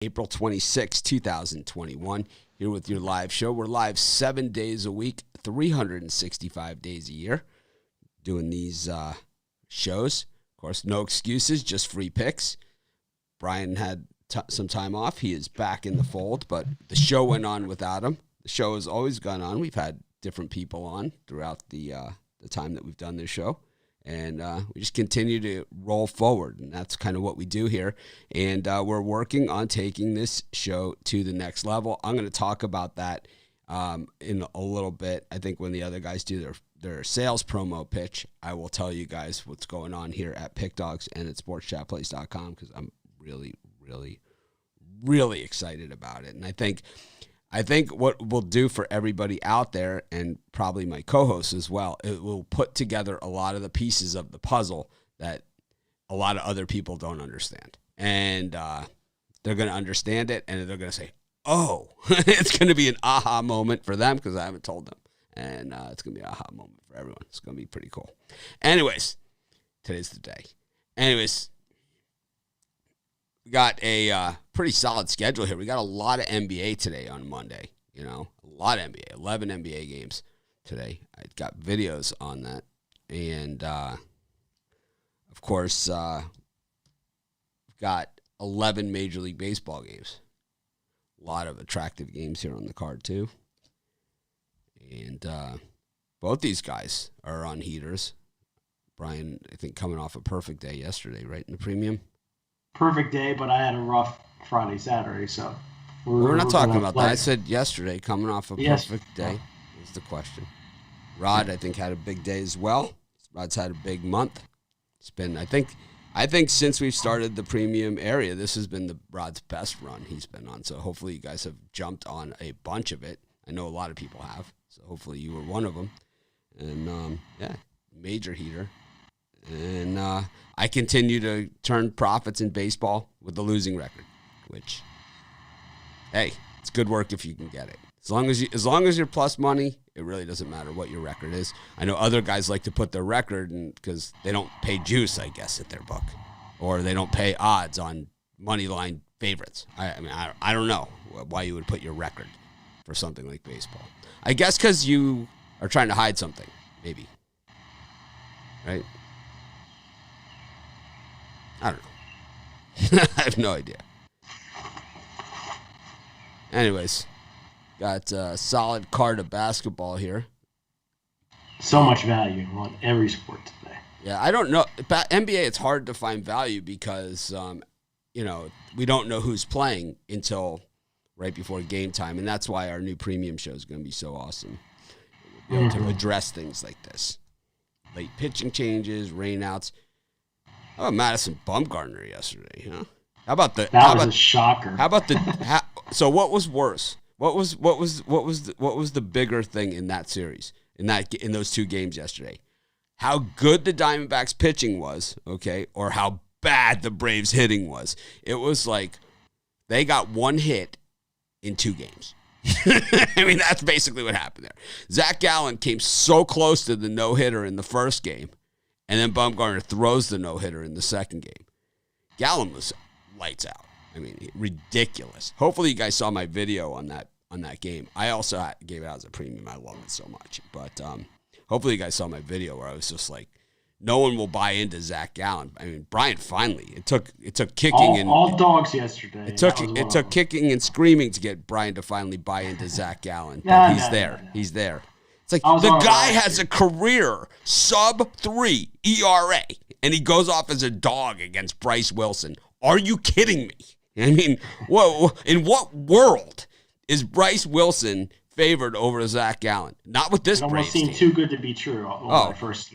April 26, 2021, here with your live show. We're live 7 days a week, 365 days a year, doing these shows. Of course, no excuses, just free picks. Brian had some time off. He is back in the fold, but the show went on without him. The show has always gone on. We've had different people on throughout the time that we've done this show. And we just continue to roll forward, and that's kind of what we do here. And we're working on taking this show to the next level. I'm going to talk about that in a little bit. I think when the other guys do their sales promo pitch, I will tell you guys what's going on here at Pick Dogs and at sportschatplace.com because I'm really, really, really excited about it. And I think what we'll do for everybody out there, and probably my co-hosts as well, it will put together a lot of the pieces of the puzzle that a lot of other people don't understand. And they're going to understand it, and they're going to say, oh, it's going to be an aha moment for them because I haven't told them. And it's going to be an aha moment for everyone. It's going to be pretty cool. Anyways, today's the day. Anyways, we got a pretty solid schedule here. We got a lot of NBA today on Monday. You know, a lot of NBA, 11 NBA games today. I got videos on that. And, of course, we've got 11 Major League Baseball games. A lot of attractive games here on the card, too. And both these guys are on heaters. Brian, I think, coming off a perfect day yesterday, right, in the premium? Perfect day, but I had a rough Friday, Saturday, so we're not talking about that. I said yesterday, coming off a perfect day was the question. Rod, I think, had a big day as well. Rod's had a big month. It's been, I think since we've started the premium area, this has been Rod's best run he's been on. So hopefully you guys have jumped on a bunch of it. I know a lot of people have, so hopefully you were one of them. And major heater. And I continue to turn profits in baseball with the losing record, which, hey, it's good work if you can get it. As long as you're plus money, it really doesn't matter what your record is. I know other guys like to put their record in because they don't pay juice, I guess, at their book, or they don't pay odds on money line favorites. I don't know why you would put your record for something like baseball. I guess because you are trying to hide something, maybe, right? I don't know. I have no idea. Anyways, got a solid card of basketball here. So much value on every sport today. Yeah, I don't know. NBA, it's hard to find value because, we don't know who's playing until right before game time. And that's why our new premium show is going to be so awesome. We'll be able to address things like this. Late pitching changes, rainouts. How about Madison Bumgarner yesterday? Huh? How about the? That was a shocker. How about the? So what was worse? What was the bigger thing in that series in those two games yesterday? How good the Diamondbacks pitching was, okay, or how bad the Braves hitting was. It was like they got one hit in 2 games. I mean, that's basically what happened there. Zach Gallen came so close to the no-hitter in the first game. And then Bumgarner throws the no-hitter in the second game. Gallen was lights out. I mean, ridiculous. Hopefully you guys saw my video on that game. I also gave it out as a premium. I love it so much. But hopefully you guys saw my video where I was just like, no one will buy into Zach Gallen. I mean, Brian finally. It took kicking all dogs yesterday. It took kicking and screaming to get Brian to finally buy into Zach Gallen. But he's there. He's there. It's like the guy has a career sub-3 ERA, and he goes off as a dog against Bryce Wilson. Are you kidding me? I mean, whoa! In what world is Bryce Wilson favored over Zach Gallen? Not with this Braves team. It almost seemed too good to be true.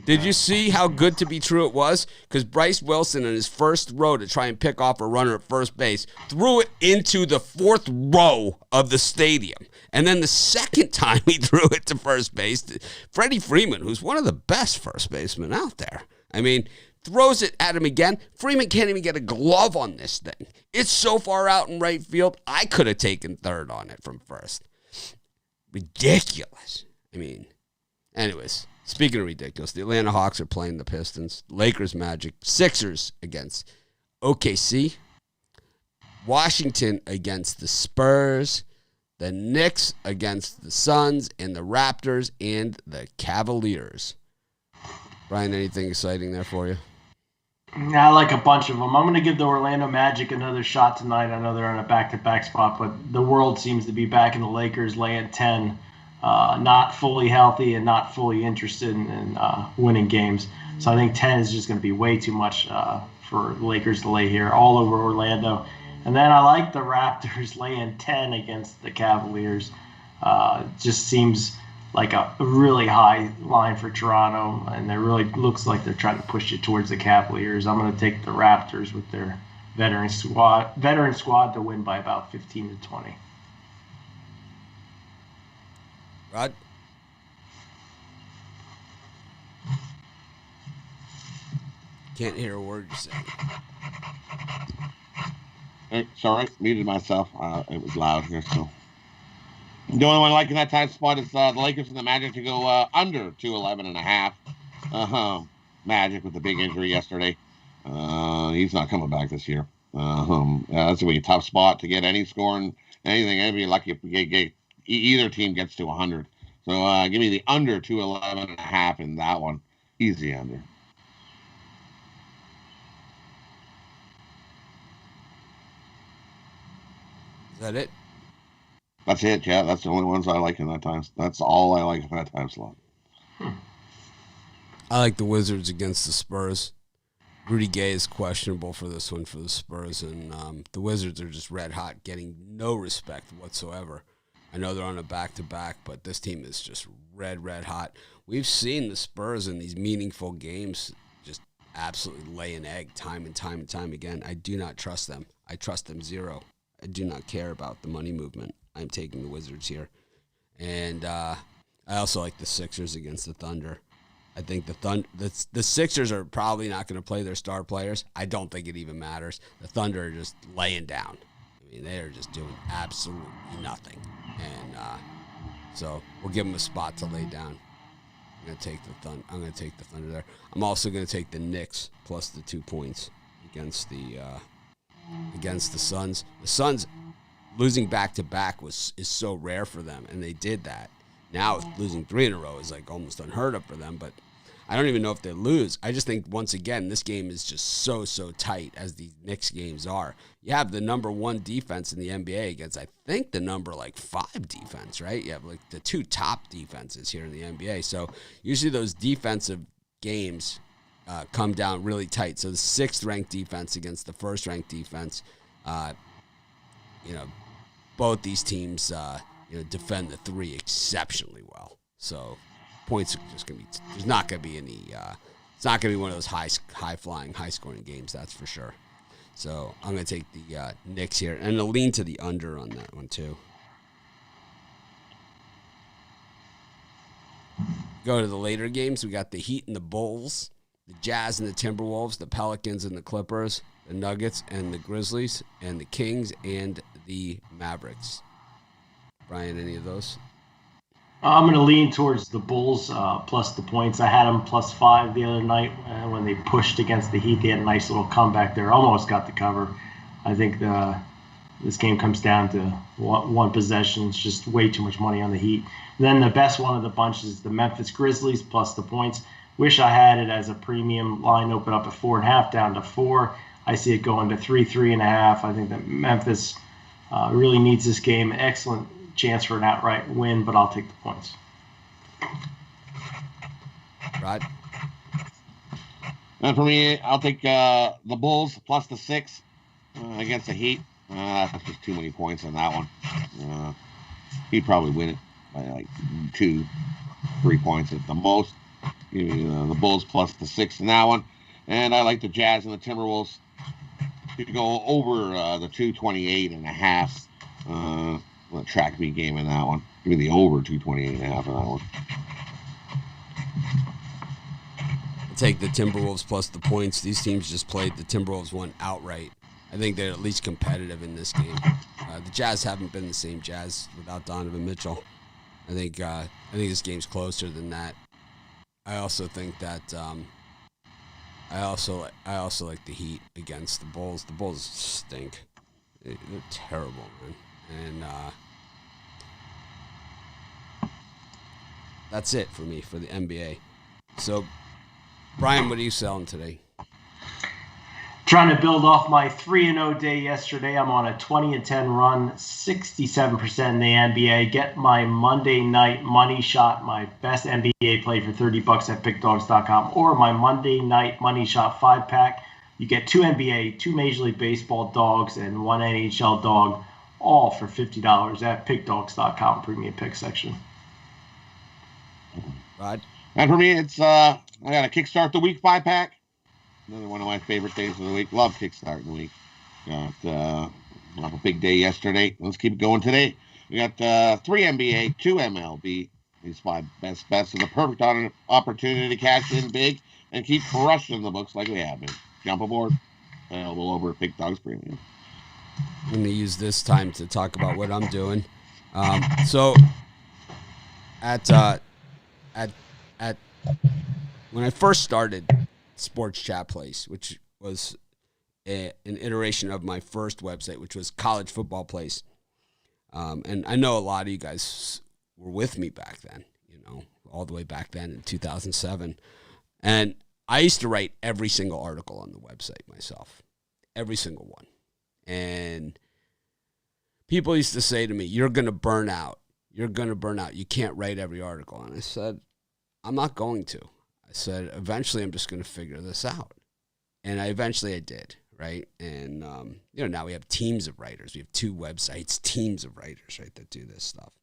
Did you see how good to be true it was? Because Bryce Wilson, in his first row to try and pick off a runner at first base, threw it into the 4th row of the stadium. And then the second time he threw it to first base, Freddie Freeman, who's one of the best first basemen out there, I mean, throws it at him again. Freeman can't even get a glove on this thing. It's so far out in right field, I could have taken third on it from first. Ridiculous. I mean, anyways, speaking of ridiculous, the Atlanta Hawks are playing the Pistons. Lakers Magic. Sixers against OKC. Washington against the Spurs, the Knicks against the Suns, and the Raptors and the Cavaliers. Brian, anything exciting there for you? I like a bunch of them. I'm going to give the Orlando Magic another shot tonight. I know they're on a back-to-back spot, but the world seems to be back in the Lakers laying 10, not fully healthy and not fully interested in winning games. So I think 10 is just going to be way too much for the Lakers to lay here all over Orlando. And then I like the Raptors laying 10 against the Cavaliers. Just seems like a really high line for Toronto, and it really looks like they're trying to push it towards the Cavaliers. I'm going to take the Raptors with their veteran squad to win by about 15 to 20. Rod? Can't hear a word you're saying. Hey, sorry, muted myself. It was loud here, so. The only one liking that time spot is the Lakers and the Magic to go under 211.5. Magic with the big injury yesterday. He's not coming back this year. That's going to be a tough spot to get any scoring, anything. I'd be lucky if either team gets to 100. So give me the under 211.5 in that one. Easy under. Is that it? That's it, yeah. That's the only ones I like in that time. That's all I like in that time slot. I like the Wizards against the Spurs. Rudy Gay is questionable for this one for the Spurs, and the Wizards are just red hot, getting no respect whatsoever. I know they're on a back-to-back, but this team is just red hot. We've seen the Spurs in these meaningful games just absolutely lay an egg time and time again. I do not trust them. I trust them zero. I do not care about the money movement. I'm taking the Wizards here. And I also like the Sixers against the Thunder. I think the Sixers are probably not going to play their star players. I don't think it even matters. The Thunder are just laying down. I mean, they are just doing absolutely nothing. And so we'll give them a spot to lay down. I'm going to take the Thunder there. I'm also going to take the Knicks plus the 2 points against the Suns. The Suns losing back-to-back is so rare for them, and they did that. Now losing 3 in a row is like almost unheard of for them, but I don't even know if they lose. I just think, once again, this game is just so tight as the Knicks games are. You have the number 1 defense in the NBA against, I think, the number 5 defense, right? You have the 2 top defenses here in the NBA. So usually those defensive games come down really tight. So the 6th-ranked defense against the 1st-ranked defense, both these teams, defend the 3 exceptionally well. So points are just going to be, there's not going to be any, it's not going to be one of those high-flying, high-scoring games, that's for sure. So I'm going to take the Knicks here, and I'll lean to the under on that one too. Go to the later games. We got the Heat and the Bulls, the Jazz and the Timberwolves, the Pelicans and the Clippers, the Nuggets and the Grizzlies, and the Kings and the Mavericks. Brian, any of those? I'm going to lean towards the Bulls plus the points. I had them plus 5 the other night when they pushed against the Heat. They had a nice little comeback there. Almost got the cover. I think this game comes down to one possession. It's just way too much money on the Heat. And then the best one of the bunch is the Memphis Grizzlies plus the points. Wish I had it as a premium line, open up at 4.5 down to 4. I see it going to 3.5. I think that Memphis really needs this game. Excellent chance for an outright win, but I'll take the points. Rod? And for me, I'll take the Bulls plus the 6 against the Heat. That's just too many points on that one. He'd probably win it by 2-3 points at the most. Give me the Bulls plus the 6 in that one. And I like the Jazz and the Timberwolves to go over the 228.5. Track meet game in that one. Give me the over 228.5 in that one. I'll take the Timberwolves plus the points. These teams just played. The Timberwolves won outright. I think they're at least competitive in this game. The Jazz haven't been the same Jazz without Donovan Mitchell. I think this game's closer than that. I also think that I also like the Heat against the Bulls. The Bulls stink. They're terrible, man. And that's it for me for the NBA. So, Brian, what are you selling today? Trying to build off my 3-0 day yesterday. I'm on a 20-10 run, 67% in the NBA. Get my Monday night money shot, my best NBA play for $30 at pickdogs.com, or my Monday night money shot 5-pack. You get 2 NBA, 2 Major League Baseball dogs, and 1 NHL dog, all for $50 at pickdogs.com premium pick section. Rod? And for me, it's I got a Kickstart the Week 5-pack. Another one of my favorite days of the week. Love Kickstart the Week. Got a big day yesterday. Let's keep it going today. We got 3 NBA, 2 MLB. These 5 best bets are the perfect opportunity to cash in big and keep crushing the books like we have been. Jump aboard. Available over at Big Dogs Premium. I'm going to use this time to talk about what I'm doing. So at when I first started Sports Chat Place, which was an iteration of my first website, which was College Football Place. And I know a lot of you guys were with me back then, all the way back then in 2007. And I used to write every single article on the website myself, every single one. And people used to say to me, you're going to burn out. You're going to burn out. You can't write every article. And I said, I'm not going to. I said, eventually I'm just going to figure this out. And I did, right? And, now we have teams of writers. We have 2 websites, teams of writers, right, that do this stuff.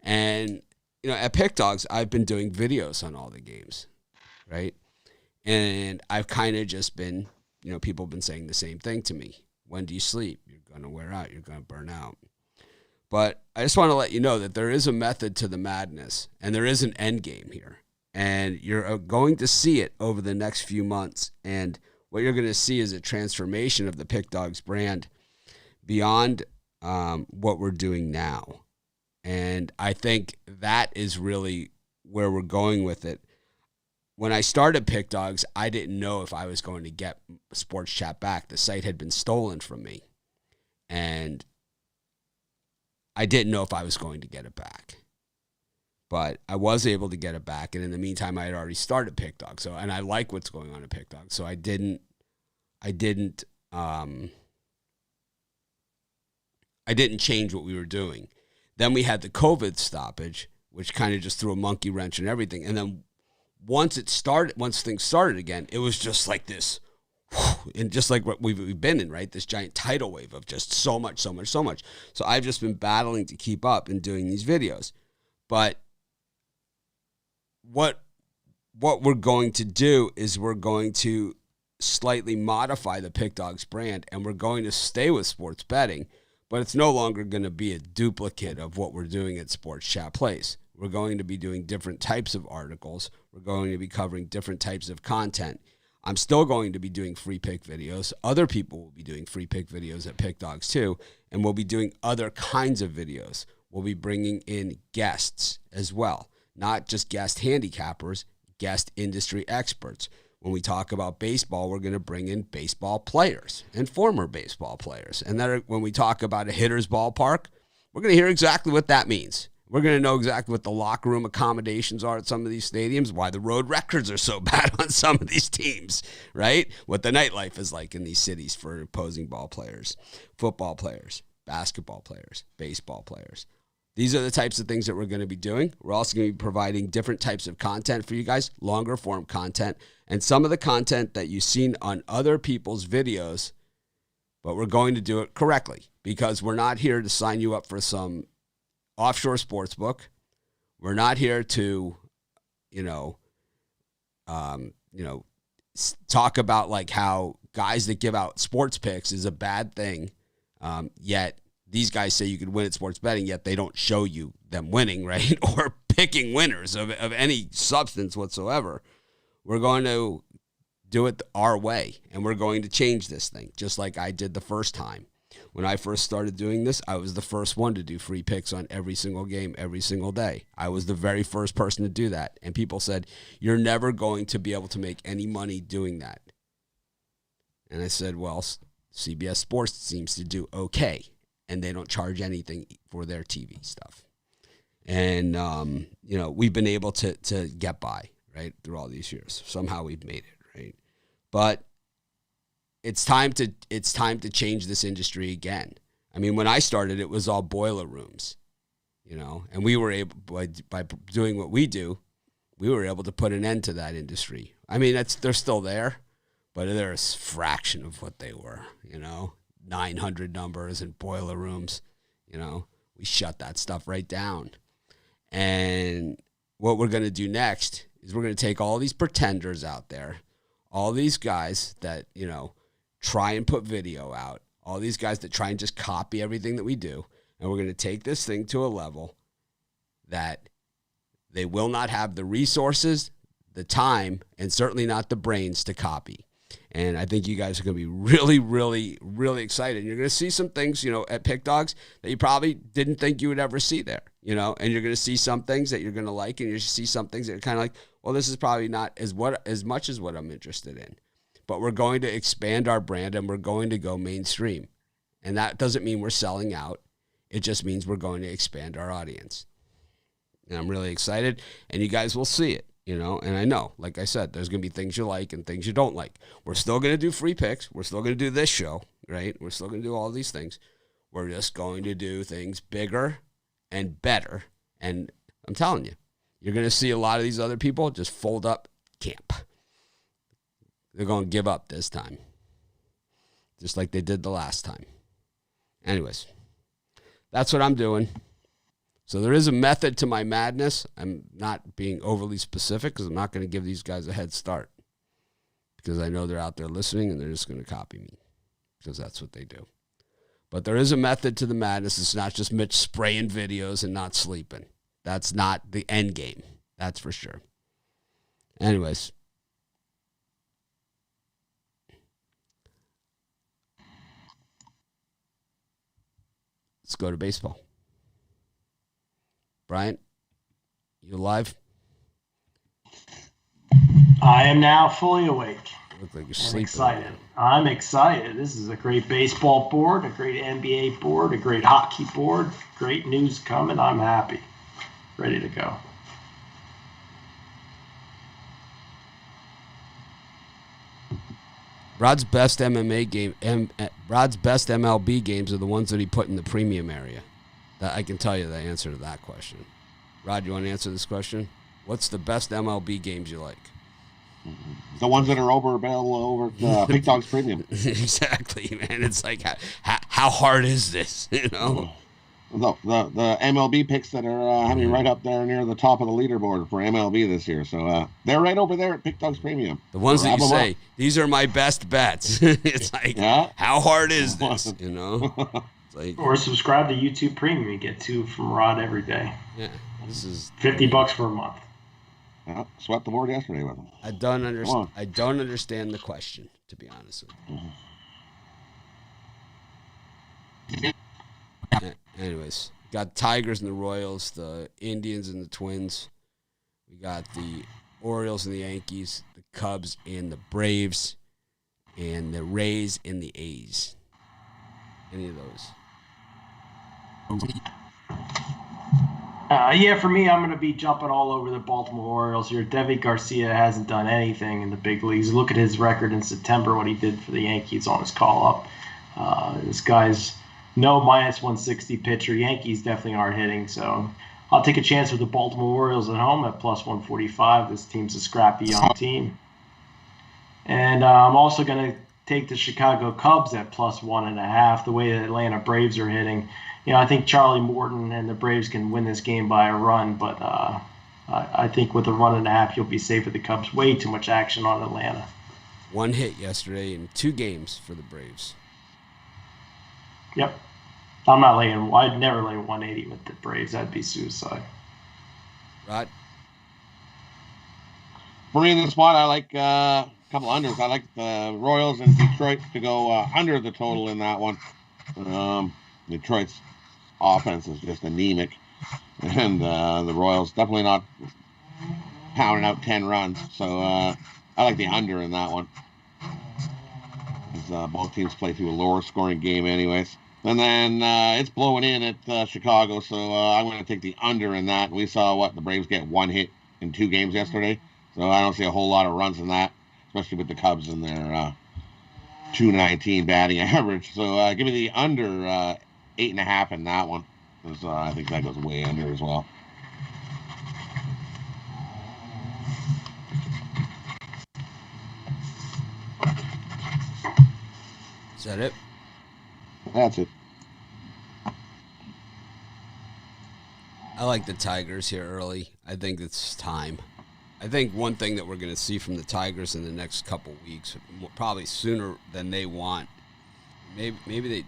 And, at Pick Dogs, I've been doing videos on all the games, right? And I've kind of just been, people have been saying the same thing to me. When do you sleep? You're going to wear out. You're going to burn out. But I just want to let you know that there is a method to the madness, and there is an end game here. And you're going to see it over the next few months. And what you're going to see is a transformation of the Pick Dogs brand beyond what we're doing now. And I think that is really where we're going with it. When I started Pick Dogs, I didn't know if I was going to get Sports Chat back. The site had been stolen from me. And I didn't know if I was going to get it back. But I was able to get it back. And in the meantime, I had already started Pick Dogs. And I like what's going on at Pick Dogs. So I didn't change what we were doing. Then we had the COVID stoppage, which kind of just threw a monkey wrench in everything. And then once things started again, it was just like this, and just like what we've been in, right? This giant tidal wave of just so much. So I've just been battling to keep up and doing these videos. But what we're going to do is we're going to slightly modify the Pick Dogs brand, and we're going to stay with sports betting, but it's no longer going to be a duplicate of what we're doing at Sports Chat Place. We're going to be doing different types of articles. We're going to be covering different types of content. I'm still going to be doing free pick videos. Other people will be doing free pick videos at Pick Dogs too, and we'll be doing other kinds of videos. We'll be bringing in guests as well, not just guest handicappers, guest industry experts. When we talk about baseball, we're going to bring in baseball players and former baseball players. And then when we talk about a hitter's ballpark, we're going to hear exactly what that means. We're going to know exactly what the locker room accommodations are at some of these stadiums, why the road records are so bad on some of these teams, right? What the nightlife is like in these cities for opposing ball players, football players, basketball players, baseball players. These are the types of things that we're going to be doing. We're also going to be providing different types of content for you guys, longer form content, and some of the content that you've seen on other people's videos, but we're going to do it correctly because we're not here to sign you up for some offshore sports book. We're not here to, talk about like how guys that give out sports picks is a bad thing, yet these guys say you could win at sports betting, yet they don't show you them winning, right? Or picking winners of any substance whatsoever. We're going to do it our way, and we're going to change this thing, just like I did the first time. When I first started doing this, I was the first one to do free picks on every single game, every single day. I was the very first person to do that. And people said, you're never going to be able to make any money doing that. And I said, well, CBS Sports seems to do okay, and they don't charge anything for their TV stuff. And, we've been able to get by, right, through all these years. Somehow we've made it, right? But it's time to change this industry again. I mean, when I started, it was all boiler rooms, and we were able, by doing what we do, we were able to put an end to that industry. I mean, they're still there, but they're a fraction of what they were, 900 numbers and boiler rooms, we shut that stuff right down. And what we're going to do next is we're going to take all these pretenders out there, all these guys that, try and put video out, all these guys that try and just copy everything that we do, and we're going to take this thing to a level that they will not have the resources, the time, and certainly not the brains to copy. And I think you guys are going to be really, really, really excited. And you're going to see some things, at Pick Dogs that you probably didn't think you would ever see there, and you're going to see some things that you're going to like, and you see some things that are kind of like, well, this is probably not as much as what I'm interested in. But we're going to expand our brand, and we're going to go mainstream. And that doesn't mean we're selling out. It just means we're going to expand our audience. And I'm really excited, and you guys will see it, and I know, like I said, there's going to be things you like and things you don't like. We're still going to do free picks. We're still going to do this show, right? We're still going to do all these things. We're just going to do things bigger and better. And I'm telling you, you're going to see a lot of these other people just fold up camp. They're going to give up this time, just like they did the last time. Anyways, that's what I'm doing. So there is a method to my madness. I'm not being overly specific because I'm not going to give these guys a head start, because I know they're out there listening and they're just going to copy me because that's what they do. But there is a method to the madness. It's not just Mitch spraying videos and not sleeping. That's not the end game. That's for sure. Anyways. Let's go to baseball. Bryant, you alive? I am now fully awake. You look like you're I'm sleeping. excited. I'm excited. This is a great baseball board, a great NBA board, a great hockey board. Great news coming. I'm happy. Ready to go. Rod's best MMA game, Rod's best MLB games are the ones that he put in the premium area. I can tell you the answer to that question. Rod, you want to answer this question? What's the best MLB games you like? The ones that are available over Big Dogs Premium. Exactly, man. It's like, how hard is this? The MLB picks that are having right up there near the top of the leaderboard for MLB this year. So they're right over there at Big Dogs Premium. The ones that you say, these are my best bets. It's like, how hard is this? Like, or subscribe to YouTube Premium. You get 2 from Rod every day. Yeah, this is $50 for a month. Yeah, swept the board yesterday with them. I don't understand the question, to be honest with you. Anyways, got Tigers and the Royals, the Indians and the Twins. We got the Orioles and the Yankees, the Cubs and the Braves, and the Rays and the A's. Any of those? For me, I'm going to be jumping all over the Baltimore Orioles here. Devi Garcia hasn't done anything in the big leagues. Look at his record in September, what he did for the Yankees on his call-up. This guy's no minus 160 pitcher. Yankees definitely aren't hitting, so I'll take a chance with the Baltimore Orioles at home at plus 145. This team's a scrappy young team. And I'm also going to take the Chicago Cubs at plus 1.5. The way the Atlanta Braves are hitting, I think Charlie Morton and the Braves can win this game by a run, but I think with a 1.5, you'll be safe with the Cubs. Way too much action on Atlanta. 1 hit yesterday in 2 games for the Braves. Yep. I'd never lay 180 with the Braves. That'd be suicide. Rod? For me in this spot, I like a couple unders. I like the Royals and Detroit to go under the total in that one. Detroit's offense is just anemic, and the Royals definitely not pounding out 10 runs. So I like the under in that one. both teams play through a lower scoring game anyways. And then it's blowing in at Chicago, so I'm going to take the under in that. We saw the Braves get one hit in 2 games yesterday, so I don't see a whole lot of runs in that, especially with the Cubs and their 219 batting average. So give me the under 8.5 in that one, because I think that goes way under as well. Is that it? That's it. I like the Tigers here early. I think it's time. I think one thing that we're going to see from the Tigers in the next couple weeks, probably sooner than they want. Maybe they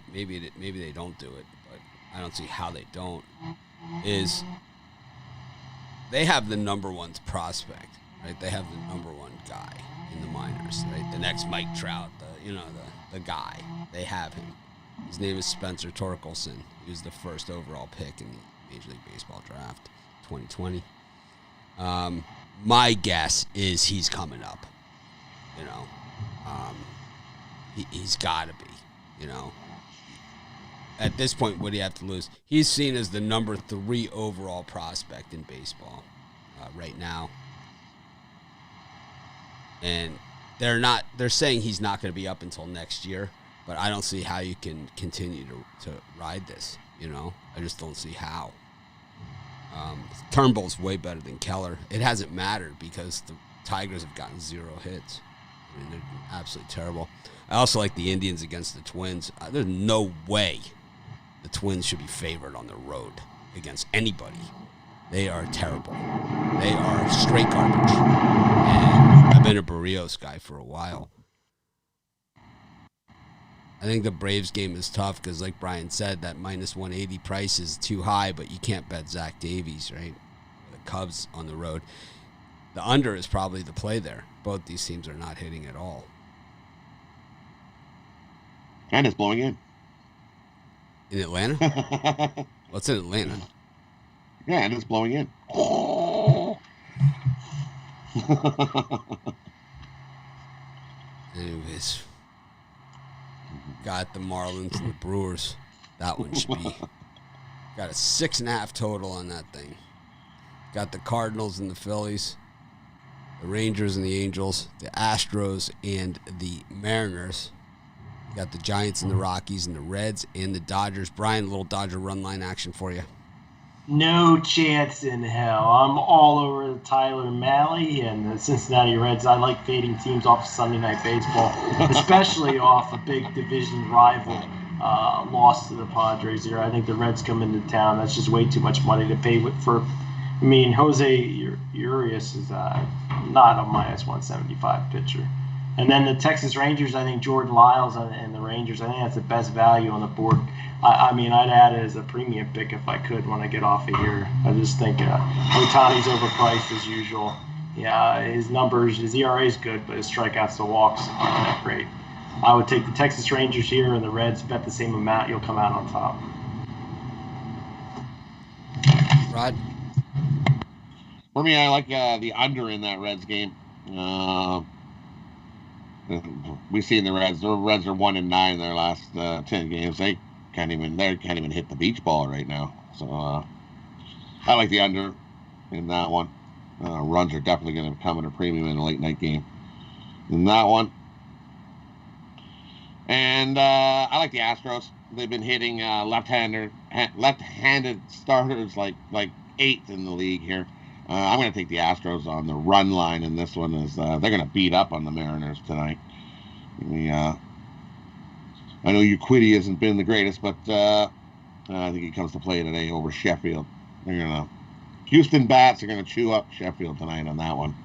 don't do it, but I don't see how they don't. Is they have the number 1 prospect, right? They have the number 1 guy in the minors, right? The next Mike Trout, the guy. They have him. His name is Spencer Torkelson. He was the first overall pick in the Major League Baseball draft, 2020. My guess is he's coming up. He's got to be. At this point, what do you have to lose? He's seen as the number 3 overall prospect in baseball right now, and they're saying he's not going to be up until next year, but I don't see how you can continue to ride this. I just don't see how. Turnbull's way better than Keller. It hasn't mattered because the Tigers have gotten 0 hits. I mean, they're absolutely terrible. I also like the Indians against the Twins. There's no way the Twins should be favored on the road against anybody. They are terrible. They are straight garbage. And I've been a Barrios guy for a while. I think the Braves game is tough because, like Brian said, that minus 180 price is too high, but you can't bet Zach Davies, right? The Cubs on the road. The under is probably the play there. Both these teams are not hitting at all. And it's blowing in. In Atlanta? What's in Atlanta? Yeah, and it's blowing in. Anyways, got the Marlins and the Brewers. That one should be. Got a 6.5 total on that thing. Got the Cardinals and the Phillies, the Rangers and the Angels, the Astros and the Mariners. Got the Giants and the Rockies and the Reds and the Dodgers. Brian, a little Dodger run line action for you. No chance in hell. I'm all over the Tyler Mahle and the Cincinnati Reds. I like fading teams off of Sunday Night Baseball, especially off a big division rival loss to the Padres here. I think the Reds come into town. That's just way too much money to pay for. I mean, Jose Urias is not a minus 175 pitcher. And then the Texas Rangers, I think Jordan Lyles and the Rangers, I think that's the best value on the board. I mean, I'd add it as a premium pick if I could when I get off of here. I just think Ohtani's overpriced as usual. Yeah, his numbers, his ERA is good, but his strikeouts to walks aren't that great. I would take the Texas Rangers here and the Reds, bet the same amount, you'll come out on top. Rod? For me, I like the under in that Reds game. We've seen the Reds. The Reds are 1-9 in their last 10 games. They can't even hit the beach ball right now. So I like the under in that one. Runs are definitely going to come at a premium in a late night game in that one. And I like the Astros. They've been hitting left-handed starters like 8th in the league here. I'm going to take the Astros on the run line in this one. Is they're going to beat up on the Mariners tonight. I know Urquidy hasn't been the greatest, but I think he comes to play today over Sheffield. Houston Bats are going to chew up Sheffield tonight on that one.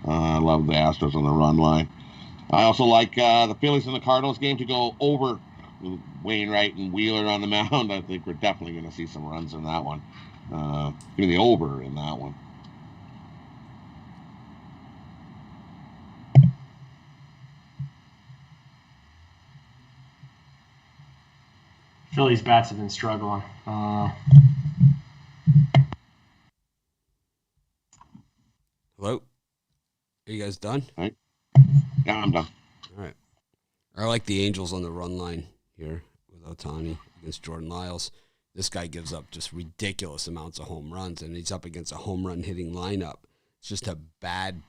I love the Astros on the run line. I also like the Phillies and the Cardinals game to go over with Wainwright and Wheeler on the mound. I think we're definitely going to see some runs in that one. Give me the over in that one. Phillies bats have been struggling. Hello? Are you guys done? All right. Yeah, I'm done. All right. I like the Angels on the run line here with Ohtani against Jordan Lyles. This guy gives up just ridiculous amounts of home runs, and he's up against a home run hitting lineup. It's just a bad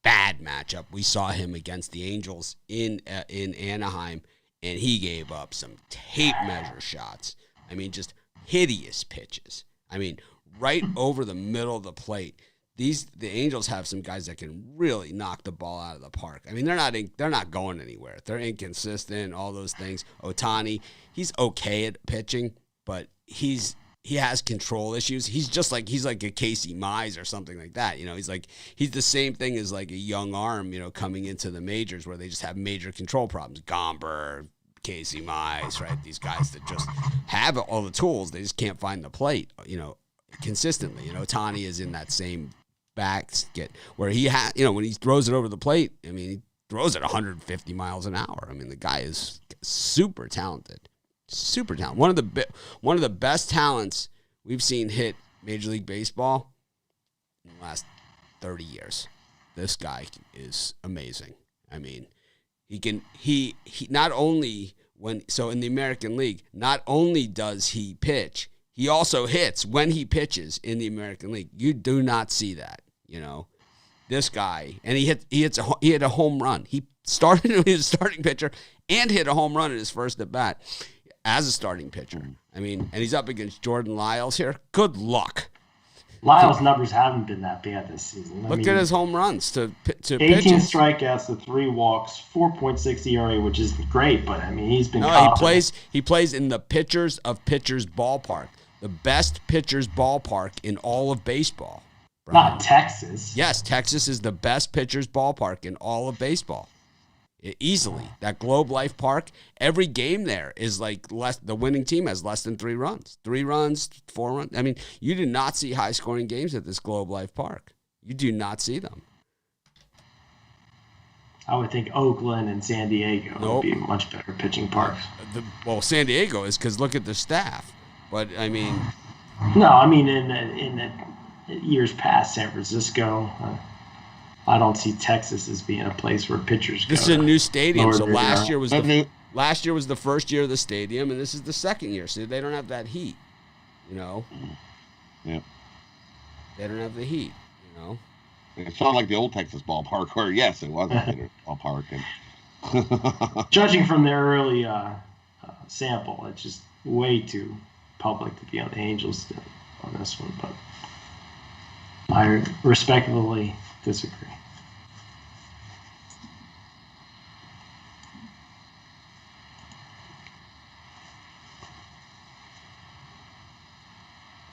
matchup. We saw him against the Angels in Anaheim, and he gave up some tape measure shots. I mean, just hideous pitches. I mean, right over the middle of the plate. The Angels have some guys that can really knock the ball out of the park. I mean, they're not going anywhere. They're inconsistent, all those things. Ohtani, he's okay at pitching, but he has control issues. He's like a Casey Mize or something like that. You know, he's the same thing as like a young arm, you know, coming into the majors where they just have major control problems. Gomber, Casey Mize, right? These guys that just have all the tools, they just can't find the plate, you know, consistently. You know, Ohtani is in that same basket where he has, you know, when he throws it over the plate, I mean, he throws it 150 miles an hour. I mean, the guy is super talented. Super talented. One of the best talents we've seen hit Major League Baseball in the last 30 years. This guy is amazing. I mean, he not only in the American League, not only does he pitch, he also hits when he pitches in the American League. You do not see that, you know. This guy, and he hit a home run. He started as a starting pitcher and hit a home run in his first at bat as a starting pitcher. I mean, and he's up against Jordan Lyles here. Good luck. Lyles' numbers haven't been that bad this season. Look at his home runs to 18 pitches. strikeouts to 3 walks, 4.6 ERA, which is great. But I mean, he's been. No, he plays in the pitchers of pitchers ballpark, the best pitchers ballpark in all of baseball. Brian. Not Texas. Yes, Texas is the best pitchers ballpark in all of baseball. Easily. That Globe Life Park, every game there is like the winning team has less than 3 runs. 3 runs, 4 runs. I mean, you do not see high-scoring games at this Globe Life Park. You do not see them. I would think Oakland and San Diego would be much better pitching parks. San Diego is because look at the staff. But, I mean... No, I mean, in the years past, San Francisco... I don't see Texas as being a place where pitchers go. This is a new stadium, so last year was the first year of the stadium, and this is the second year, so they don't have that heat, you know. Yeah. They don't have the heat, you know. It's not like the old Texas ballpark, or yes, it was a ballpark. Judging from their early sample, it's just way too public to be on the Angels on this one, but I respectfully disagree.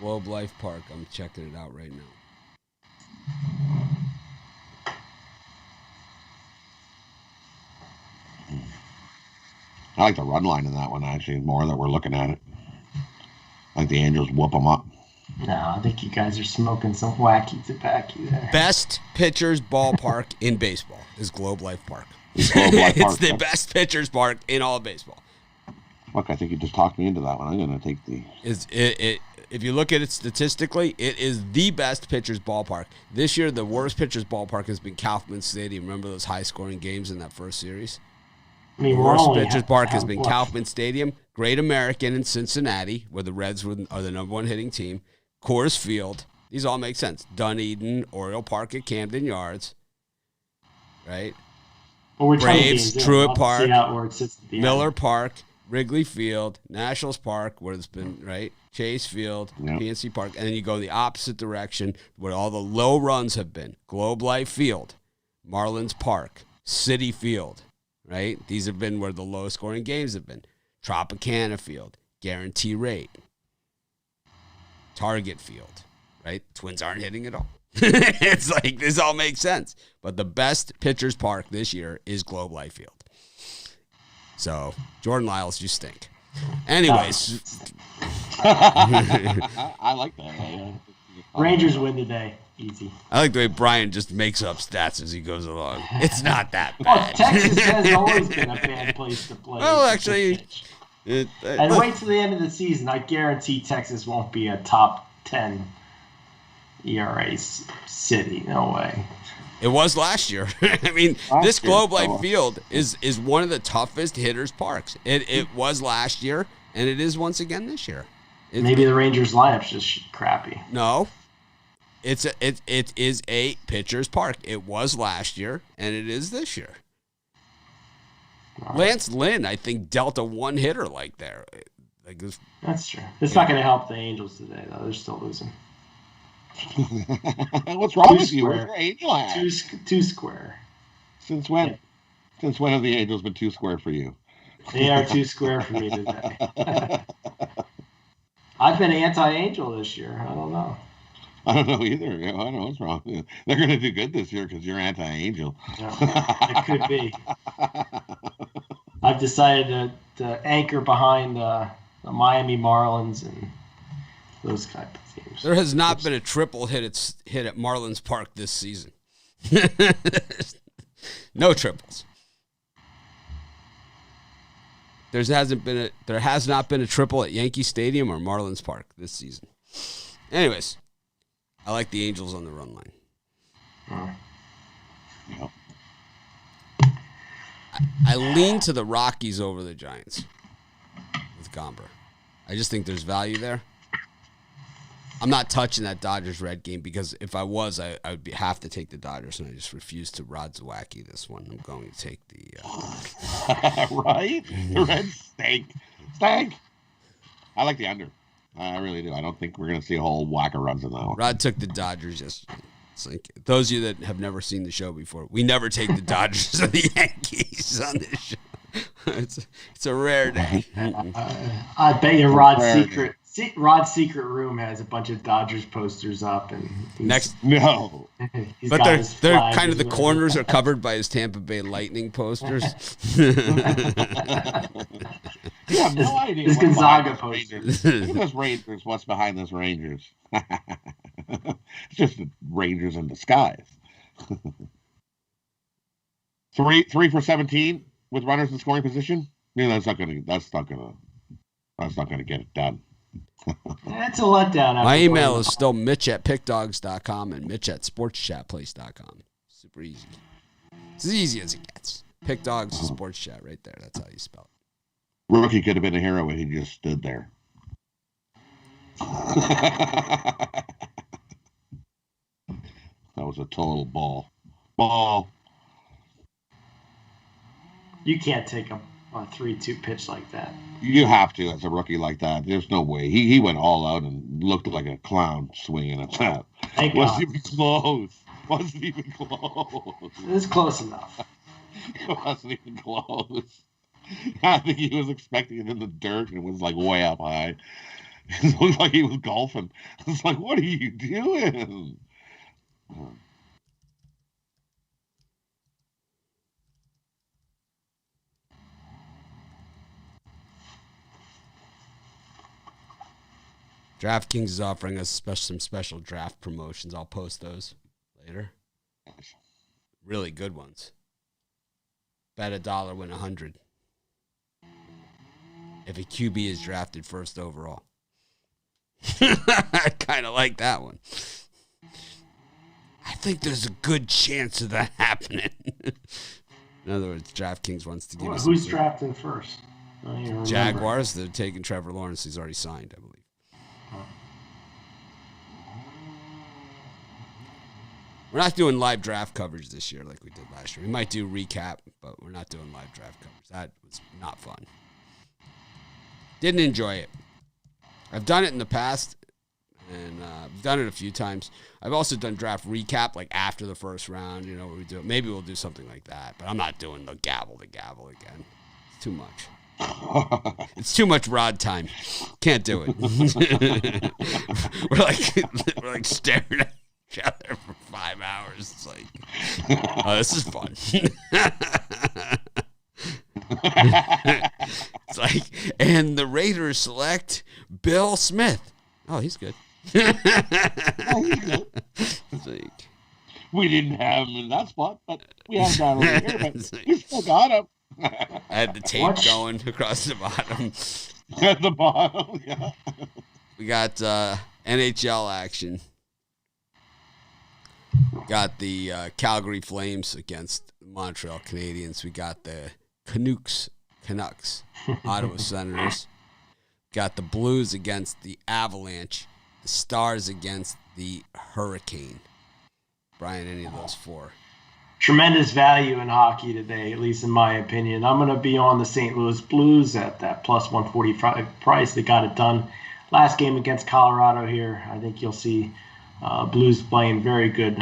Globe Life Park. I'm checking it out right now. I like the run line in that one, actually, more that we're looking at it. Like the Angels whoop them up. No, I think you guys are smoking some wacky tobacco there. Best pitchers ballpark in baseball is Globe Life Park. It's the best pitchers park in all of baseball. Look, I think you just talked me into that one. I'm going to take the... If you look at it statistically, it is the best pitchers ballpark. This year, the worst pitchers ballpark has been Kaufman Stadium. Remember those high-scoring games in that first series? I mean, the worst pitchers park has been Kaufman Stadium, Great American in Cincinnati, where the Reds are the number 1 hitting team, Coors Field. These all make sense. Dunedin, Oriole Park at Camden Yards, right? Well, Braves, Truett Park, Miller end. Park, Wrigley Field, Nationals Park, where it's been, right? Chase Field, yep. PNC Park, and then you go the opposite direction where all the low runs have been. Globe Life Field, Marlins Park, Citi Field, right? These have been where the lowest scoring games have been. Tropicana Field, Guarantee Rate, Target Field, right? Twins aren't hitting at all. It's like, this all makes sense. But the best pitchers park this year is Globe Life Field. So, Jordan Lyles, you stink. Anyways. I like that. Rangers win today. Easy. I like the way Brian just makes up stats as he goes along. It's not that bad. Well, Texas has always been a bad place to play. Well, actually. And wait till the end of the season. I guarantee Texas won't be a top 10 ERA city. No way. It was last year. I mean, this Globe Life Field is one of the toughest hitters' parks. It was last year, and it is once again this year. Maybe the Rangers lineup's just crappy. No, it is a pitcher's park. It was last year, and it is this year. Right. Lance Lynn, I think, dealt a one hitter like there. Like this. That's true. It's not going to help the Angels today, though. They're still losing. What's wrong with you? Where's your Angel at? Two square. Since when? Yeah. Since when have the Angels been 2 square for you? They are 2 square for me today. I've been anti-Angel this year. I don't know. I don't know either. I don't know what's wrong. They're going to do good this year because you're anti-Angel. Yeah, it could be. I've decided to anchor behind the Miami Marlins and those type of teams. There has not been a triple hit at Marlins Park this season. No triples. There has not been a triple at Yankee Stadium or Marlins Park this season. Anyways, I like the Angels on the run line. Yep. I lean to the Rockies over the Giants with Gomber. I just think there's value there. I'm not touching that Dodgers-Red game because if I was, I would have to take the Dodgers, and I just refuse to Rod Zawacki this one. I'm going to take the... Right? The Reds stink. Stank. I like the under. I really do. I don't think we're going to see a whole whack of runs in that one. Rod took the Dodgers yesterday. It's like, those of you that have never seen the show before, we never take the Dodgers or the Yankees on this show. It's a rare day. I bet you Rod's secret room has a bunch of Dodgers posters up, and no. But they're kind of the corners are covered by his Tampa Bay Lightning posters. You have no idea. His Gonzaga posters. Look at this Rangers. What's behind this Rangers? It's just the Rangers in disguise. 3 for 17 with runners in scoring position. Yeah, that's not gonna get it done. That's a letdown. My email is still mitch@pickdogs.com and mitch@sportschatplace.com. Super easy. It's as easy as it gets. Pickdogs Sports Chat right there. That's how you spell it. Rookie could have been a hero when he just stood there. That was a total ball. You can't take a 3-2 pitch like that. You have to as a rookie like that. There's no way. He went all out and looked like a clown swinging at that. Wasn't even close. It was close enough. It wasn't even close. I think he was expecting it in the dirt and it was like way up high. It looked like he was golfing. It's like, what are you doing? DraftKings is offering us some special draft promotions. I'll post those later. Really good ones. Bet $1, win 100. If a QB is drafted first overall. I kind of like that one. I think there's a good chance of that happening. In other words, DraftKings wants to give us. Who's drafting first? Jaguars. They're taking Trevor Lawrence. He's already signed, I believe. We're not doing live draft coverage this year like we did last year. We might do recap, but we're not doing live draft coverage. That was not fun. Didn't enjoy it. I've done it in the past, and I've done it a few times. I've also done draft recap, like after the first round, where we do it. Maybe we'll do something like that, but I'm not doing the gavel again. It's too much. It's too much Rod time. Can't do it. we're like staring at each other for 5 hours. It's like, oh, this is fun. It's like, and the Raiders select Bill Smith. Oh, he's good. It's like, we didn't have him in that spot, but we have that over here. But we still got him. I had the tape going across the bottom. At the bottom, yeah. We got NHL action. Got the Calgary Flames against the Montreal Canadiens. We got the Canucks, Ottawa Senators. Got the Blues against the Avalanche. The Stars against the Hurricane. Brian, any of those four? Tremendous value in hockey today, at least in my opinion. I'm going to be on the St. Louis Blues at that plus 145 price. They got it done last game against Colorado here. I think you'll see Blues playing very good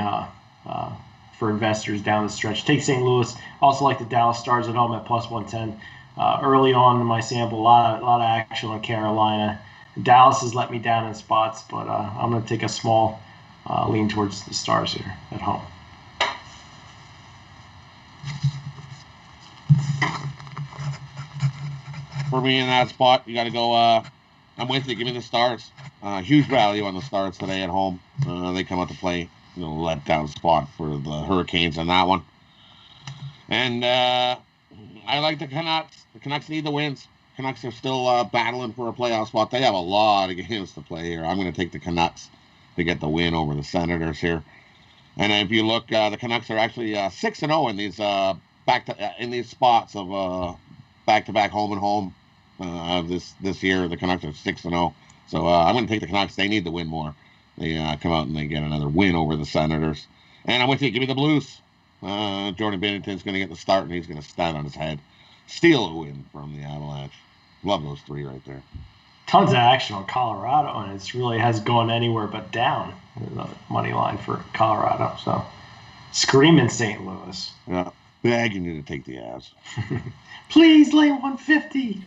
for investors down the stretch. Take St. Louis. Also like the Dallas Stars at home at plus 110. Early on in my sample, a lot of action on Carolina. Dallas has let me down in spots, but I'm going to take a small lean towards the Stars here at home. For me in that spot, you got to go. I'm with you. Give me the Stars. Huge value on the Stars today at home. They come out to play, let down spot for the Hurricanes on that one. And I like the Canucks. The Canucks need the wins. Canucks are still battling for a playoff spot. They have a lot of games to play here. I'm going to take the Canucks to get the win over the Senators here. And if you look, the Canucks are actually 6-0 in these in these spots of back-to-back home and home this year. The Canucks are 6-0. So I'm going to take the Canucks. They need to win more. They come out and they get another win over the Senators. And I'm with you. Give me the Blues. Jordan Binnington's going to get the start, and he's going to stand on his head. Steal a win from the Avalanche. Love those three right there. Tons of action on Colorado, and it really has gone anywhere but down. The money line for Colorado. So screaming St. Louis. Yeah. Begging you to take the Avs. Please lay 150.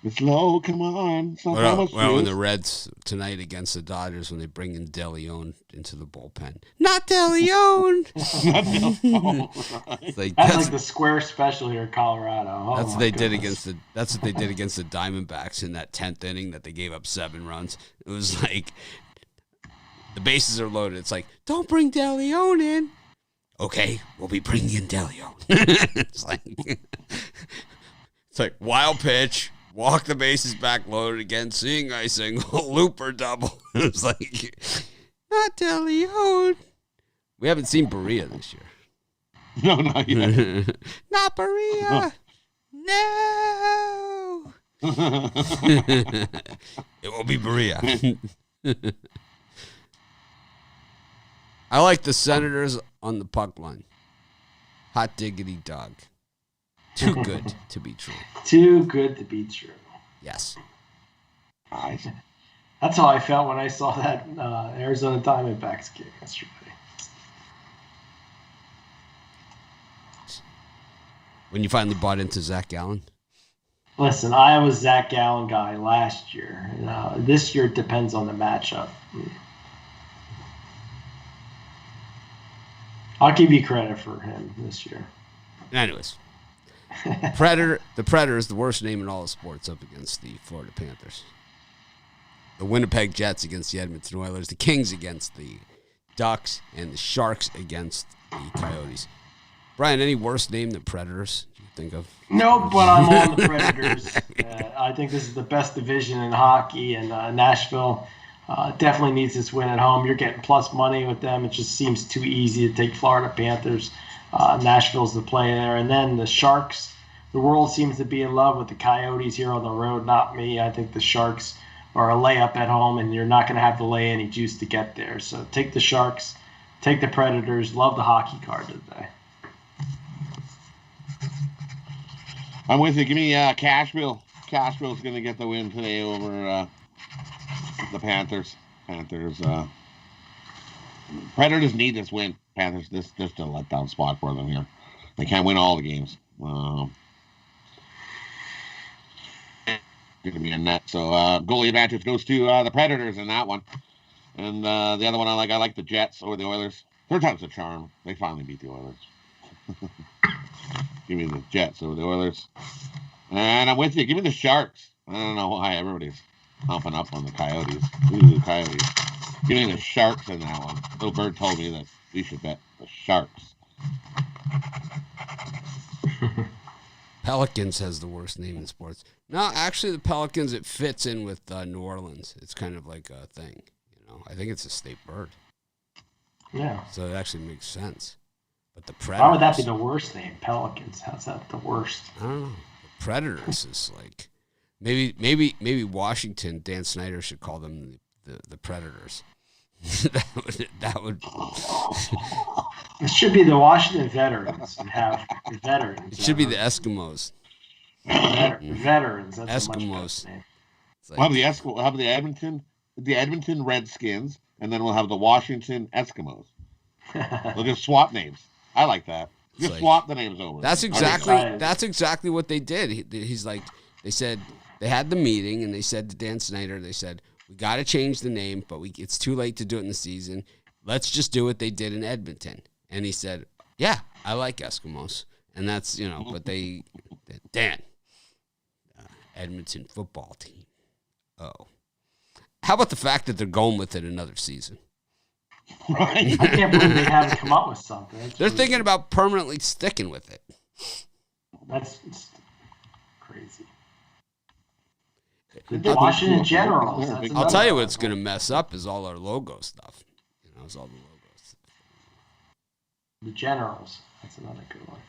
It's low. Come on. Well, in the Reds tonight against the Dodgers when they bring in DeLeon into the bullpen. Not DeLeon. That's like the square special here in Colorado. That's what they did against the Diamondbacks in that 10th inning that they gave up 7 runs. It was like the bases are loaded. It's like, don't bring DeLeon in. Okay, we'll be bringing in DeLeon. It's like wild pitch, walk the bases back loaded again, seeing icing, looper double. It's like, not DeLeon. We haven't seen Berea this year. No, not yet. Not Berea. No. It will be Berea. I like the Senators on the puck line. Hot diggity dog. Too good to be true. Too good to be true. Yes. That's how I felt when I saw that Arizona Diamondbacks game yesterday. When you finally bought into Zach Gallen? Listen, I was Zach Gallen guy last year. This year it depends on the matchup. I'll give you credit for him this year. Anyways. The Predators, the worst name in all of sports, up against the Florida Panthers. The Winnipeg Jets against the Edmonton Oilers. The Kings against the Ducks. And the Sharks against the Coyotes. Brian, any worse name than Predators you think of? No, but I'm on the Predators. I think this is the best division in hockey, and Nashville definitely needs this win at home. You're getting plus money with them. It just seems too easy to take Florida Panthers. Nashville's the play there. And then the Sharks. The world seems to be in love with the Coyotes here on the road, not me. I think the Sharks are a layup at home, and you're not going to have to lay any juice to get there. So take the Sharks, take the Predators. Love the hockey card today. I'm with you. Give me Cashville. Cashville's going to get the win today over the Panthers. Predators need this win. Panthers, this just a letdown spot for them here. They can't win all the games. Going to be a net. So goalie advantage goes to the Predators in that one. And the other one I like the Jets over the Oilers. Third time's a charm. They finally beat the Oilers. Give me the Jets over the Oilers. And I'm with you. Give me the Sharks. I don't know why everybody's pumping up on the Coyotes. Ooh, Coyotes. Give me the Sharks in that one. Little Bird told me that we should bet the Sharks. Pelicans has the worst name in sports. No, actually, the Pelicans, it fits in with New Orleans. It's kind of like a thing. I think it's a state bird. Yeah. So it actually makes sense. But the Predators. Why would that be the worst name? Pelicans. How's that the worst? I don't know. The Predators is like maybe Washington. Dan Snyder should call them the Predators. that would. It should be the Washington Veterans and have veterans. It should be the Eskimos. Veterans. That's Eskimos. A much better name. We'll have the Edmonton Redskins, and then we'll have the Washington Eskimos. They'll just swap names. I like that. Just swap the names over. That's exactly what they did. He's like, they said they had the meeting, and they said to Dan Snyder, they said, we got to change the name, but it's too late to do it in the season. Let's just do what they did in Edmonton. And he said, yeah, I like Eskimos. And that's, but Dan, Edmonton football team. Oh. How about the fact that they're going with it another season? Right. I can't believe they haven't come up with something. They're thinking about permanently sticking with it. That's crazy. The Washington Generals. I'll tell you what's going to mess up is all our logo stuff. It's all the logos. The Generals. That's another good one.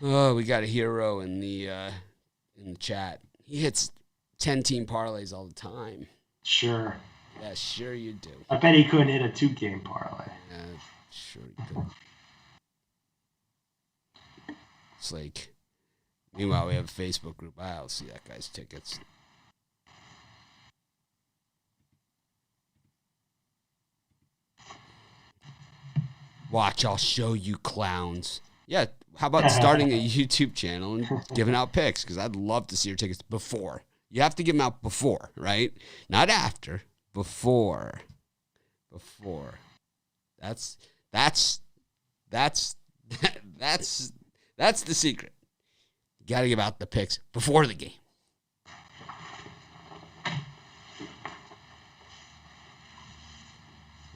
Oh, we got a hero in the chat. He hits 10-team parlays all the time. Sure. Yeah, sure you do. I bet he couldn't hit a 2-game parlay. Yeah, sure he could. It's like, meanwhile, we have a Facebook group. I'll see that guy's tickets. Watch, I'll show you clowns. Yeah, how about starting a YouTube channel and giving out picks? Because I'd love to see your tickets before. You have to give them out before, right? Not after. Before. That's the secret. You got to give out the picks before the game.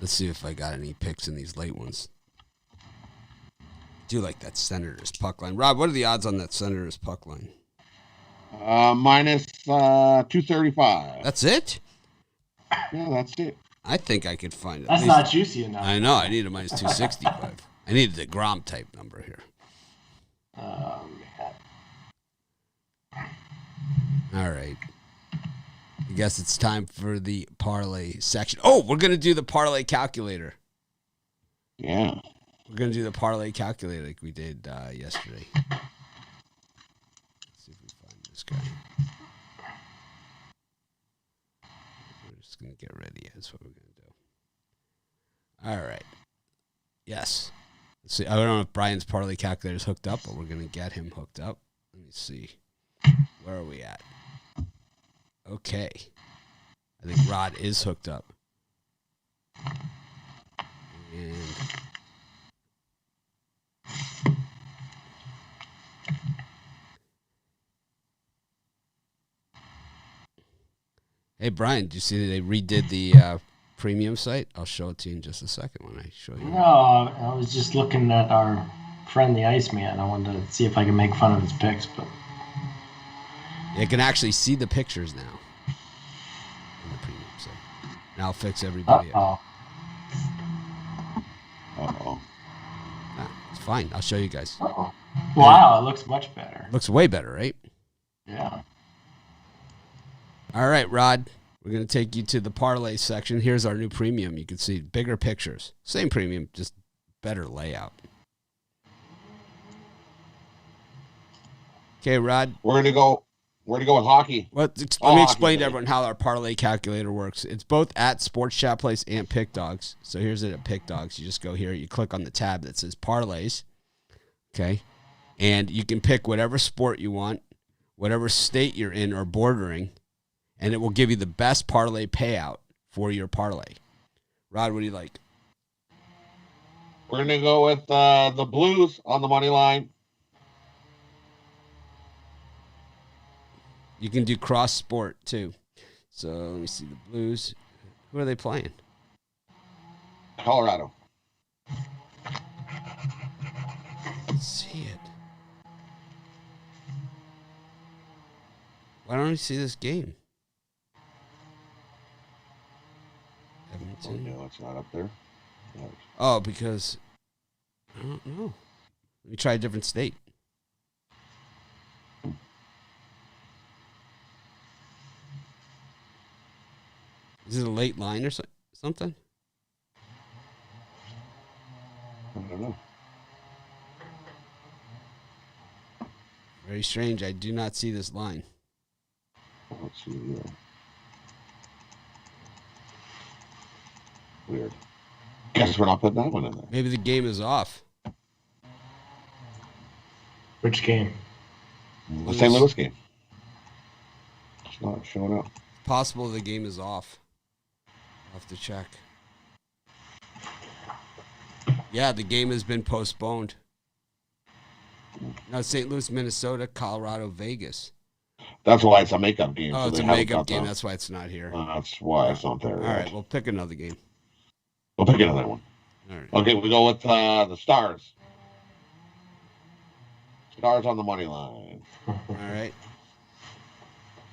Let's see if I got any picks in these late ones. I do like that Senators puck line. Rob, what are the odds on that Senators puck line? Minus 235. That's it? Yeah, that's it. I think I could find it. That's not juicy enough. I know. I need a minus 265. I need the Grom type number here. Man. All right. I guess it's time for the parlay section. Oh, we're going to do the parlay calculator. Yeah. We're going to do the parlay calculator like we did yesterday. Let's see if we find this guy. We're just going to get ready. That's what we're going to do. All right. Yes. Let's see. I don't know if Brian's parlay calculator is hooked up, but we're going to get him hooked up. Let me see. Where are we at? Okay. I think Rod is hooked up. And hey, Brian, did you see that they redid the premium site? I'll show it to you in just a second when I show you. No, I was just looking at our friend the Iceman. I wanted to see if I can make fun of his picks, but you can actually see the pictures now in the premium site. And I'll fix everybody up. Uh-oh. It's fine. I'll show you guys. Uh-oh. Wow, it looks much better. Looks way better, right? Yeah. All right, Rod. We're going to take you to the parlay section. Here's our new premium. You can see bigger pictures. Same premium, just better layout. Okay, Rod. We're going to go with hockey. Well, let me explain to everyone how our parlay calculator works. It's both at Sports Chat Place and Pick Dogs. So here's it at Pick Dogs. You just go here. You click on the tab that says parlays. Okay. And you can pick whatever sport you want, whatever state you're in or bordering, and it will give you the best parlay payout for your parlay. Rod, what do you like? We're going to go with the Blues on the money line. You can do cross sport too. So let me see the Blues. Who are they playing? Colorado. Let's see it. Why don't I see this game? Washington. No, it's not up there. No. Oh, because I don't know. Let me try a different state. Is it a late line or something? I don't know. Very strange. I do not see this line. Let's see here. Weird. Guess we're not putting that one in there. Maybe the game is off. Which game? The St. Louis game. It's not showing up. Possible the game is off. I'll have to check. Yeah, the game has been postponed. No, St. Louis, Minnesota, Colorado, Vegas. That's why it's a makeup game. Oh, so it's they a haven't makeup got game. the- That's why it's not here. That's why it's not there. All right, we'll pick another game. We'll pick another one. All right. Okay, we go with the Stars. Stars on the money line. All right.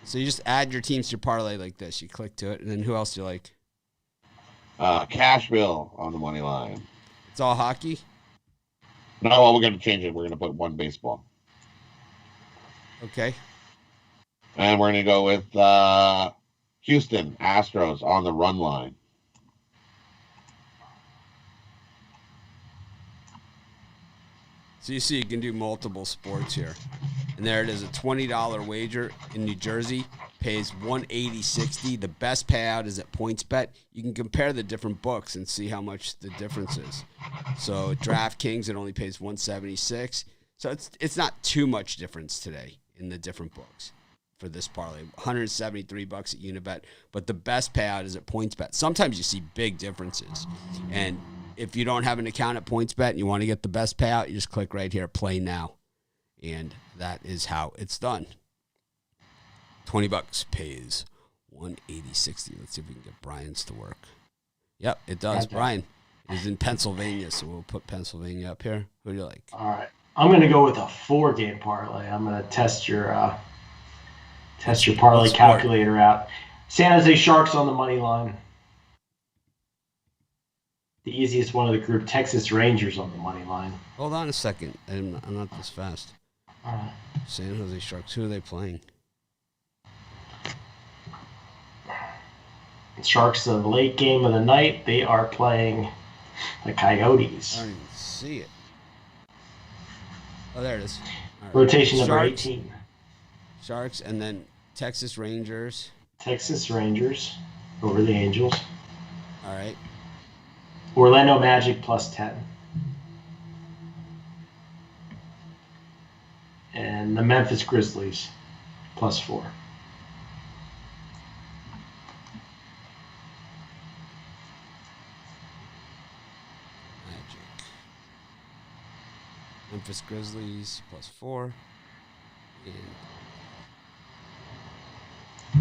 So you just add your teams to your parlay like this. You click to it, and then who else do you like? Cashville on the money line. It's all hockey? No, well, we're going to change it. We're going to put one baseball. Okay. And we're going to go with Houston Astros on the run line. So you see you can do multiple sports here. And there it is, a $20 wager in New Jersey. Pays $180.60. The best payout is at PointsBet. You can compare the different books and see how much the difference is. So DraftKings, it only pays $176. So it's not too much difference today in the different books for this parlay. $173 at Unibet. But the best payout is at PointsBet. Sometimes you see big differences. And if you don't have an account at PointsBet and you want to get the best payout, you just click right here, play now. And that is how it's done. $20 pays $180.60. Let's see if we can get Brian's to work. Yep, it does. Okay. Brian is in Pennsylvania, so we'll put Pennsylvania up here. Who do you like? All right. I'm going to go with a 4-game parlay. I'm going to test your parlay What sport? calculator out. San Jose Sharks on the money line. The easiest one of the group, Texas Rangers on the money line. Hold on a second. I'm not this fast. All right. San Jose Sharks. Who are they playing? Sharks, the late game of the night, they are playing the Coyotes. I don't even see it. Oh, there it is. All right. Rotation number Sharks, 18. Sharks, and then Texas Rangers. Texas Rangers over the Angels. All right. Orlando Magic plus 10. And the Memphis Grizzlies plus 4. Magic. Memphis Grizzlies plus 4. And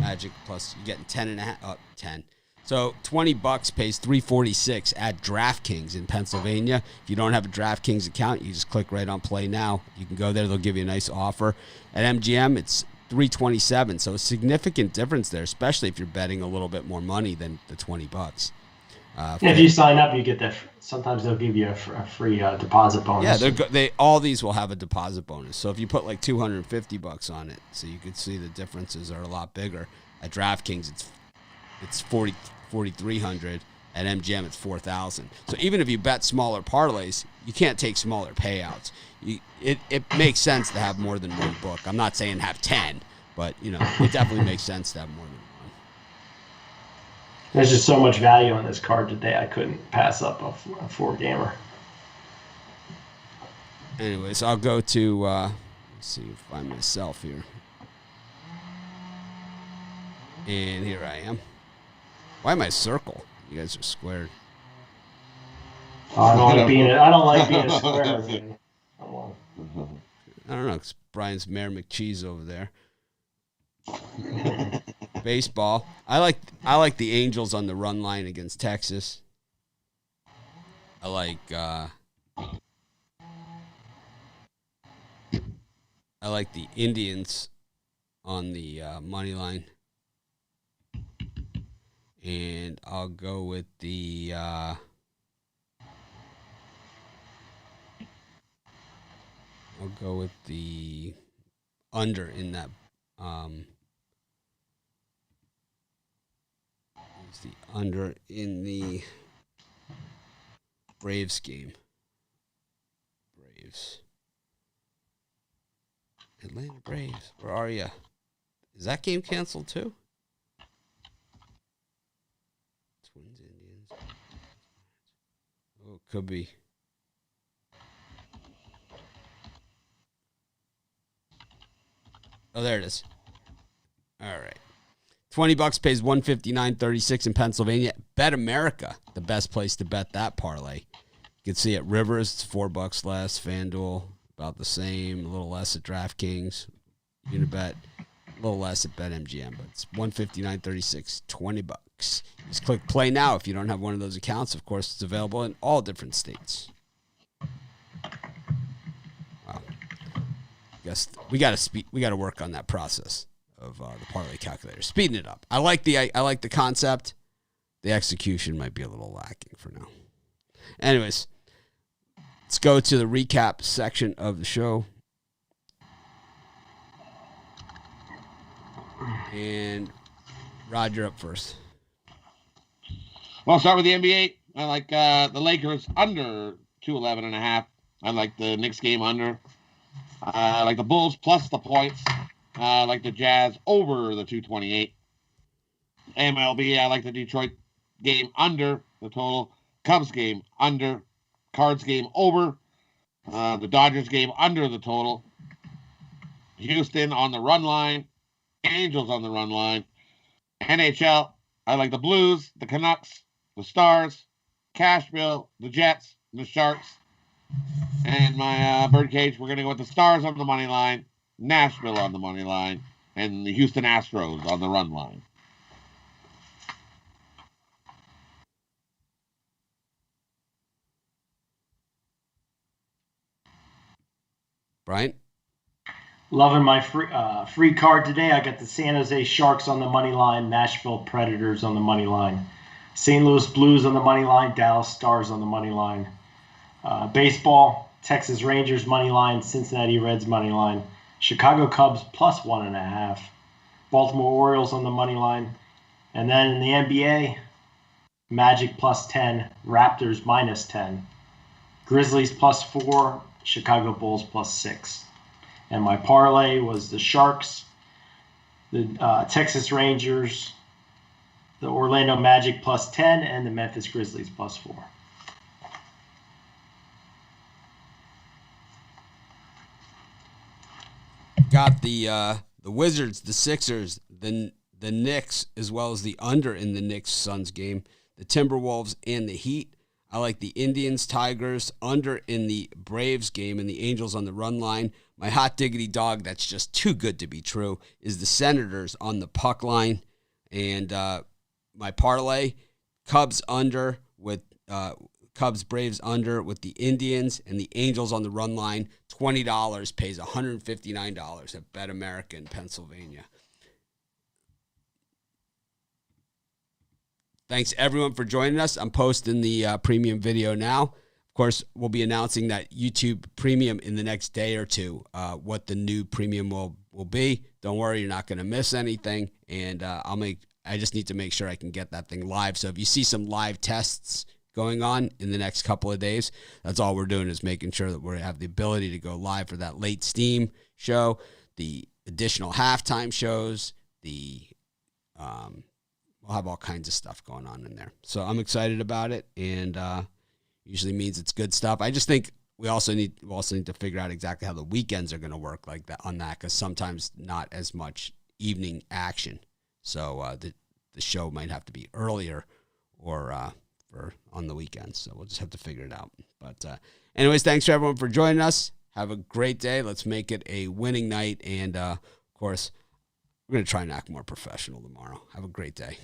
Magic plus, you're getting 10.5. Oh, 10. So $20 pays $346 at DraftKings in Pennsylvania. If you don't have a DraftKings account, you just click right on Play Now. You can go there; they'll give you a nice offer. At MGM, it's $327. So a significant difference there, especially if you're betting a little bit more money than the $20. If you sign up, you get that. Sometimes they'll give you a free deposit bonus. Yeah, all these will have a deposit bonus. So if you put like $250 on it, so you could see the differences are a lot bigger. At DraftKings, it's $4,300. At MGM, it's $4,000. So even if you bet smaller parlays, you can't take smaller payouts. It makes sense to have more than one book. I'm not saying have 10, but it definitely makes sense to have more than one. There's just so much value on this card today. I couldn't pass up a 4-gamer. Anyways, I'll go to let's see, find myself here. And here I am. Why am I circle? You guys are squared. Oh, I don't like being a square. Man. I don't know, because Brian's Mayor McCheese over there. Baseball. I like the Angels on the run line against Texas. I like the Indians on the money line. And I'll go with the under in that. It's the under in the Braves game. Atlanta Braves. Where are you? Is that game canceled too? Twins, Indians. Oh, it could be. Oh, there it is. All right. $20 pays $159.36 in Pennsylvania. Bet America, the best place to bet that parlay. You can see at Rivers, it's $4 less. FanDuel, about the same. A little less at DraftKings. Unibet, a little less at BetMGM, but it's $159.36, $20. Just click play now if you don't have one of those accounts. Of course, it's available in all different states. Wow. Guess we got to work on that process of the parlay calculator, speeding it up. I like the concept. The execution might be a little lacking for now. Anyways, let's go to the recap section of the show. And Roger up first. Well, I'll start with the NBA. I like the Lakers under 211.5. I like the Knicks game under. I like the Bulls plus the points. I like the Jazz over the 228. MLB, I like the Detroit game under the total. Cubs game under. Cards game over. The Dodgers game under the total. Houston on the run line. Angels on the run line. NHL, I like the Blues, the Canucks, the Stars, Cashville, the Jets, the Sharks. And my birdcage, we're going to go with the Stars on the money line, Nashville on the money line, and the Houston Astros on the run line. Brian? Loving my free card today. I got the San Jose Sharks on the money line, Nashville Predators on the money line, St. Louis Blues on the money line, Dallas Stars on the money line. Baseball, Texas Rangers money line, Cincinnati Reds money line, Chicago Cubs plus 1.5, Baltimore Orioles on the money line. And then in the NBA, Magic plus 10, Raptors minus 10, Grizzlies plus 4, Chicago Bulls plus 6. And my parlay was the Sharks, the Texas Rangers, the Orlando Magic plus 10, and the Memphis Grizzlies plus 4. Got the Wizards, the Sixers, the Knicks, as well as the under in the Knicks-Suns game, the Timberwolves, and the Heat. I like the Indians, Tigers, under in the Braves game, and the Angels on the run line. My hot diggity dog that's just too good to be true is the Senators on the puck line. And my parlay, Cubs under with Cubs Braves under with the Indians and the Angels on the run line. $20 pays $159 at Bet America in Pennsylvania. Thanks everyone for joining us. I'm posting the premium video now. Of course, we'll be announcing that YouTube Premium in the next day or two, what the new Premium will be. Don't worry, you're not going to miss anything. And I just need to make sure I can get that thing live. So if you see some live tests going on in the next couple of days, that's all we're doing is making sure that we have the ability to go live for that late Steam show, the additional halftime shows, we'll have all kinds of stuff going on in there. So I'm excited about it, and usually means it's good stuff. I just think we also need to figure out exactly how the weekends are going to work like that on that, because sometimes not as much evening action. So the show might have to be earlier or on the weekends. So we'll just have to figure it out. But anyways, thanks for everyone for joining us. Have a great day. Let's make it a winning night. And of course, we're going to try and act more professional tomorrow. Have a great day.